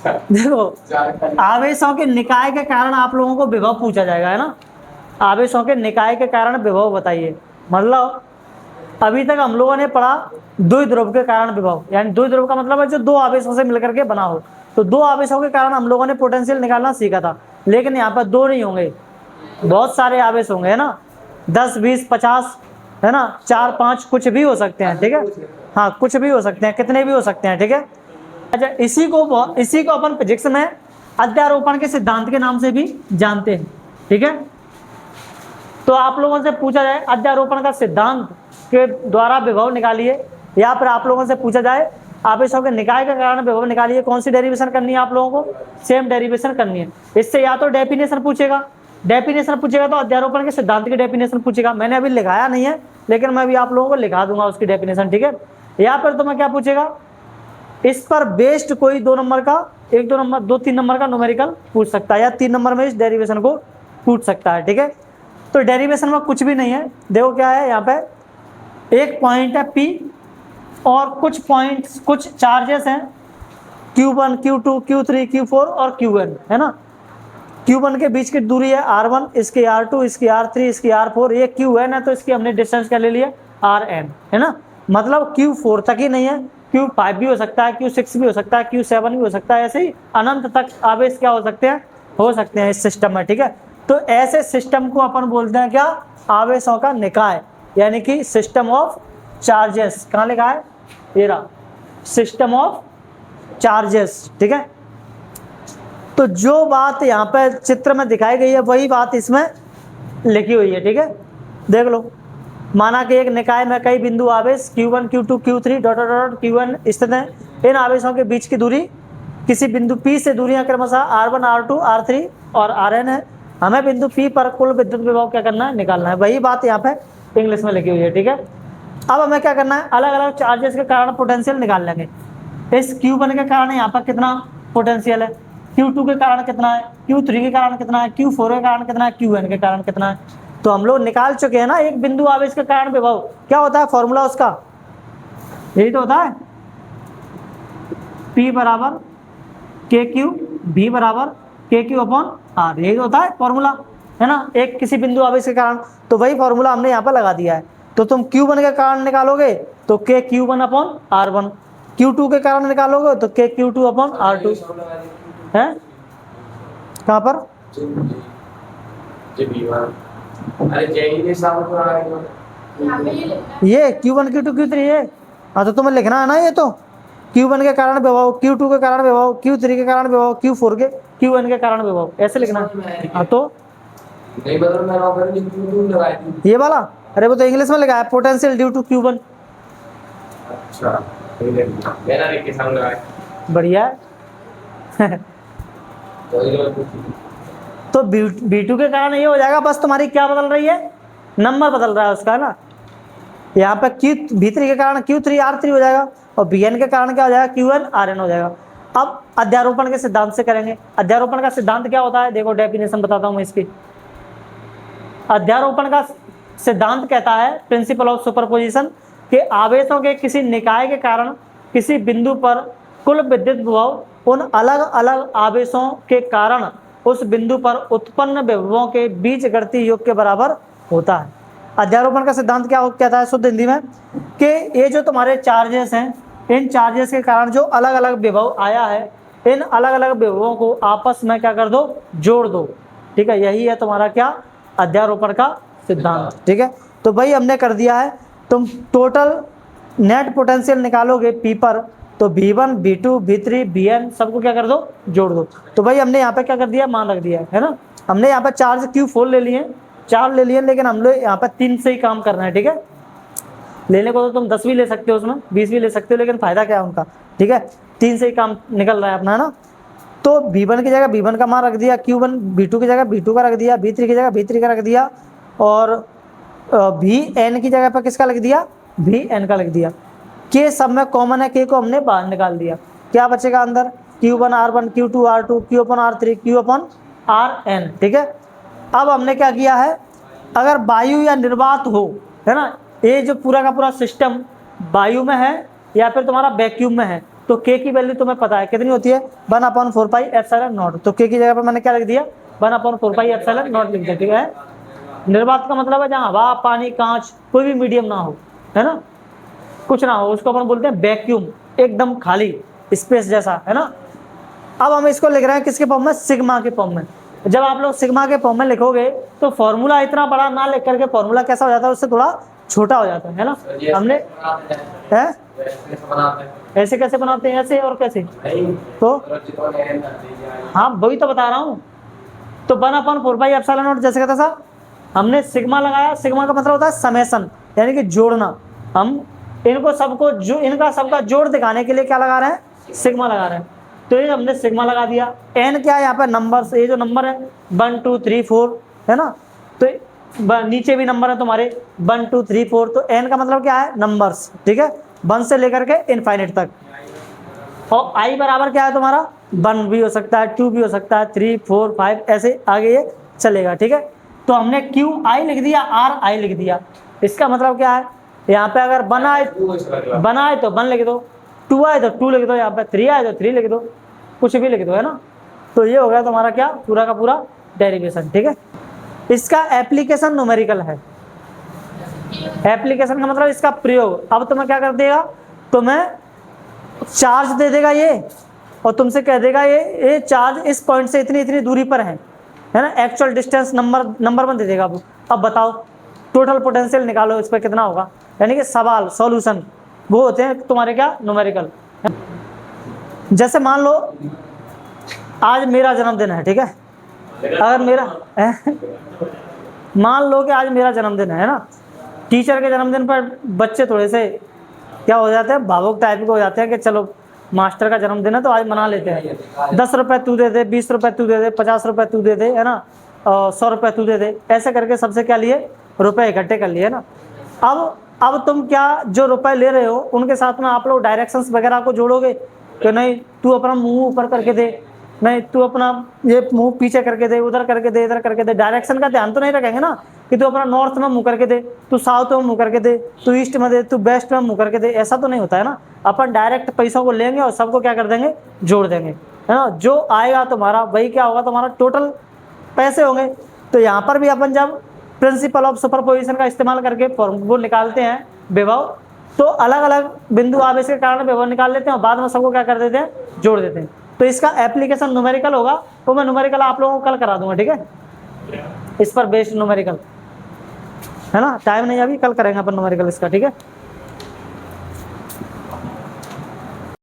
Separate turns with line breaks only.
देखो आवेशों के निकाय के कारण आप लोगों को विभव पूछा जाएगा, है ना। आवेशों के निकाय के कारण विभव बताइए। मतलब अभी तक हम लोगों ने पढ़ा द्विध्रुव के कारण विभव, यानी द्विध्रुव का मतलब है जो दो आवेशों से मिलकर के बना हो। तो दो आवेशों के कारण हम लोगों ने पोटेंशियल निकालना सीखा था, लेकिन यहाँ पर दो नहीं होंगे, बहुत सारे आवेश होंगे, है ना। 10, 20, 50, है ना, 4, 5 कुछ भी हो सकते हैं, ठीक है। हाँ, कुछ भी हो सकते हैं, कितने भी हो सकते हैं, ठीक है। अच्छा, इसी को अपन फिजिक्स में अध्यारोपण के सिद्धांत के नाम से भी जानते हैं, ठीक है। तो आप लोगों से पूछा जाए अध्यारोपण का सिद्धांत के द्वारा विभव निकालिए, या फिर आप लोगों से पूछा जाए आवेशों के निकाय के कारण विभव निकालिए, कौन सी डेरिवेशन करनी है आप लोगों को? सेम डेरिवेशन करनी है। इससे या तो डेफिनेशन पूछेगा तो अध्यारोपण के सिद्धांत की डेफिनेशन पूछेगा। मैंने अभी लिखाया नहीं है, लेकिन मैं भी आप लोगों को लिखा दूंगा उसकी डेफिनेशन, ठीक है। या फिर तुम्हें क्या पूछेगा, इस पर बेस्ड कोई 2 नंबर का 2-3 नंबर का न्यूमेरिकल पूछ सकता है, या 3 नंबर में इस डेरिवेशन को पूछ सकता है, ठीक है। तो डेरिवेशन में कुछ भी नहीं है। देखो क्या है, यहाँ पे एक पॉइंट है P और कुछ पॉइंट्स, कुछ चार्जेस हैं Q1, Q2, Q3, Q4 और Qn, है ना। Q1 के बीच की दूरी है R1, इसकी R2, इसकी R3, इसकी R4, ये Qn है, तो इसकी हमने डिस्टेंस क्या ले लिया, Rn, है ना। मतलब Q4 तक ही नहीं है, Q5 भी हो सकता है, Q6 भी हो सकता है, Q7 भी हो सकता है, ऐसे ही अनंत तक आवेश क्या हो सकते हैं इस सिस्टम में, ठीक है। तो ऐसे सिस्टम को अपन बोलते हैं क्या, आवेशों का निकाय, यानी कि सिस्टम ऑफ चार्जेस। कहाँ लिखा है, ये रहा, सिस्टम ऑफ चार्जेस, ठीक है। तो जो बात यहाँ पे चित्र में दिखाई गई है वही बात इसमें लिखी हुई है, ठीक है। देख लो, माना कि एक निकाय में कई बिंदु आवेश Q1, Q2, Q3 dot dot dot Qn स्थित हैं। इन आवेशों के बीच की दूरी किसी बिंदु P से दूरियां क्रमशः R1, R2, R3 और Rn है। हमें बिंदु P पर कुल विद्युत विभव क्या करना है, निकालना है। वही बात यहाँ पे इंग्लिश में लिखी हुई है, ठीक है। अब हमें क्या करना है, अलग अलग चार्जेस के कारण पोटेंशियल निकाल लेंगे। इस Q1 के कारण यहाँ पर कितना पोटेंशियल है, Q2 के कारण कितना है, Q3 के कारण कितना है, Q4 के कारण कितना है, Qn के कारण कितना है। तो हम लोग निकाल चुके हैं ना एक बिंदु आवेश के कारण विभव। क्या होता है फॉर्मूला उसका, यही तो होता है, P बराबर KQ, V बराबर KQ अपॉन R, यही तो होता है फॉर्मूला, है ना, एक किसी बिंदु आवेश के कारण। तो वही फॉर्मूला हमने यहाँ पर लगा दिया है। तो तुम Q1 के कारण निकालोगे तो KQ1 अपॉन R1, Q2 के कारण निकालोगे तो KQ2 अपॉन R2 है। कहाँ पर, ये Q1, Q2, Q3 ये, हाँ तो तुम्हें लिखना है ना, ये तो Q1 के कारण विभव, Q2 के कारण विभव, Q3 के कारण विभव, Q4 के Qn के कारण विभव, ऐसे लिखना है। हाँ तो ये वाला, अरे वो तो इंग्लिश में लिखा है, पोटेंशियल ड्यू टू Q1। अच्छा, बढ़िया है। तो B2 के कारण ये हो जाएगा, बस तुम्हारी क्या बदल रही है, नंबर बदल रहा है उसका, है ना। यहाँ पे V3 के कारण Q3 R3 हो जाएगा, और Bn के कारण क्या हो जाएगा, Qn Rn हो जाएगा। अब अध्यारोपण के सिद्धांत से करेंगे। अध्यारोपण का सिद्धांत क्या होता है, देखो डेफिनेशन बताता हूँ मैं इसकी। अध्यारोपण का सिद्धांत कहता है, प्रिंसिपल ऑफ सुपरपोजिशन, कि आवेशों के किसी निकाय के कारण किसी बिंदु पर कुल विद्युत विभव उन अलग अलग आवेशों के कारण उस बिंदु पर उत्पन्न विभवों के बीच गणितीय योग के बराबर होता है। अध्यारोपण का सिद्धांत क्या कहता है शुद्ध हिंदी में, कि ये जो तुम्हारे चार्जेस हैं, इन चार्जेस के कारण जो अलग अलग विभव आया है, इन अलग अलग विभवों को आपस में क्या कर दो, जोड़ दो, ठीक है। यही है तुम्हारा क्या, अध्यारोपण का सिद्धांत, ठीक है। तो भाई हमने कर दिया है। तुम टोटल नेट पोटेंशियल निकालोगे P पर, तो V1, V2, V3, Vn सबको क्या कर दो, जोड़ दो। तो भाई हमने यहाँ पे क्या कर दिया, मान रख दिया है ना। हमने यहाँ पे चार्ज Q4 ले लिए, 4 ले लिए, लेकिन हम लोग यहाँ पे 3 से ही काम करना है, ठीक है। लेने को तो तुम 10 भी ले सकते हो, उसमें 20 भी ले सकते हो, लेकिन फायदा क्या है उनका, ठीक है। 3 से ही काम निकल रहा है अपना, है ना। तो V1 की जगह V1 का मान रख दिया, Q1, V2 की जगह V2 का रख दिया, V3 की जगह V3 का रख दिया, और Vn की जगह पर किसका लिख दिया, Vn का लिख दिया। K सब में कॉमन है, K को हमने बाहर निकाल दिया। क्या बचेगा अंदर, Q1 R1, Q2 R2, Q upon R3, Q upon Rn, ठीक है। अब हमने क्या किया है, अगर वायु या निर्वात हो, है ना, ये जो पूरा का पूरा सिस्टम वायु में है या फिर तुम्हारा वैक्यूम में है, तो k की वैल्यू तुम्हें पता है कितनी होती है 1/4πε0। तो k की जगह पर मैंने क्या लिख दिया 1/4πε0 लिख दिया, ठीक है। निर्वात का मतलब है जहाँ हवा, पानी, कांच, कोई भी मीडियम ना हो, है ना, कुछ ना हो, उसको अपन बोलते हैं वैक्यूम, एकदम खाली स्पेस जैसा, है ना। अब हम इसको लिख रहे हैं किसके फॉर्म में, सिग्मा के फॉर्म में। जब आप लोग सिग्मा के फॉर्म में लिखोगे तो फॉर्मूला इतना बड़ा ना लिख करके फॉर्मूला कैसा हो जाता है, उससे थोड़ा छोटा हो जाता है ना। हमने है ऐसे कैसे बनाते हैं, ऐसे और कैसे, तो हाँ वही तो बता रहा हूँ। तो 1/4πε0 जैसे कहता था, हमने सिग्मा लगाया, सिग्मा का मतलब होता है समेशन, यानी कि जोड़ना। हम इनको सबको जो इनका सबका जोड़ दिखाने के लिए क्या लगा रहे हैं, सिग्मा लगा रहे हैं। तो ये हमने सिग्मा लगा दिया। n क्या है यहाँ पे, नंबर, ये जो नंबर है 1 2 3 4 है ना, तो नीचे भी नंबर है तुम्हारे 1 2 3 4, तो n का मतलब क्या है, नंबर्स, ठीक है, 1 से लेकर के इनफाइनाइट तक। और i बराबर क्या है तुम्हारा 1 भी हो सकता है, 2 भी हो सकता है, 3 4 5 ऐसे आगे ये चलेगा, ठीक है। तो हमने q i लिख दिया, r i लिख दिया। इसका मतलब क्या है, यहाँ पे अगर 1 आए तो 1 लिख दो, 2 आए तो 2 लिख दो, यहाँ पे 3 आए तो 3 लिख दो, कुछ भी लिख दो, है ना। तो ये हो गया तुम्हारा क्या, पूरा का पूरा डेरिवेशन, ठीक है। इसका एप्लीकेशन न्यूमेरिकल है। एप्लीकेशन का मतलब इसका प्रयोग। अब तुम्हें क्या कर देगा, तुम्हें चार्ज दे देगा ये, और तुमसे कह देगा ये चार्ज इस पॉइंट से इतनी इतनी दूरी पर है ना, एक्चुअल डिस्टेंस नंबर में दे देगा। अब बताओ टोटल पोटेंशियल निकालो, इस पर कितना होगा, यानी कि सवाल सॉल्यूशन वो होते हैं तुम्हारे क्या, न्यूमेरिकल। जैसे मान लो आज मेरा जन्मदिन है, ठीक है, अगर मेरा मान लो कि आज मेरा जन्मदिन है ना, टीचर के जन्मदिन पर बच्चे थोड़े से क्या हो जाते हैं, भावुक टाइप के हो जाते हैं कि चलो मास्टर का जन्मदिन है तो आज मना लेते हैं, 10 रुपये तू दे दे, 20 रुपये तू दे दे, 50 रुपये तू दे दे, है ना, 100 रुपये तू दे दे, ऐसे करके सबसे क्या लिए, रुपए इकट्ठे कर लिए ना। अब तुम क्या जो रुपए ले रहे हो उनके साथ में आप लोग डायरेक्शंस वगैरह को जोड़ोगे कि नहीं तू अपना मुंह ऊपर करके दे, नहीं तू अपना ये मुंह पीछे करके दे, उधर करके दे, इधर करके दे। डायरेक्शन का ध्यान तो नहीं रखेंगे ना कि तू अपना नॉर्थ में मुंह करके दे, तू साउथ में मुंह करके दे, तू ईस्ट में दे, तू वेस्ट में मुंह करके दे, ऐसा तो नहीं होता है ना। अपन डायरेक्ट पैसों को लेंगे और सबको क्या कर देंगे, जोड़ देंगे, है ना। जो आएगा तुम्हारा वही क्या होगा, तुम्हारा टोटल पैसे होंगे। तो यहाँ पर भी अपन जब प्रिंसिपल ऑफ सुपरपोजिशन का इस्तेमाल करके वो निकालते हैं विभव, तो अलग अलग बिंदु आवेश के कारण विभव निकाल लेते हैं और बाद में सबको क्या कर देते हैं, जोड़ देते हैं। तो इसका एप्लीकेशन न्यूमेरिकल होगा, तो मैं न्यूमेरिकल आप लोगों को कल करा दूंगा, ठीक है, इस पर बेस्ड न्यूमेरिकल, है ना। टाइम नहीं अभी, कल करेंगे अपन न्यूमेरिकल इसका, ठीक है।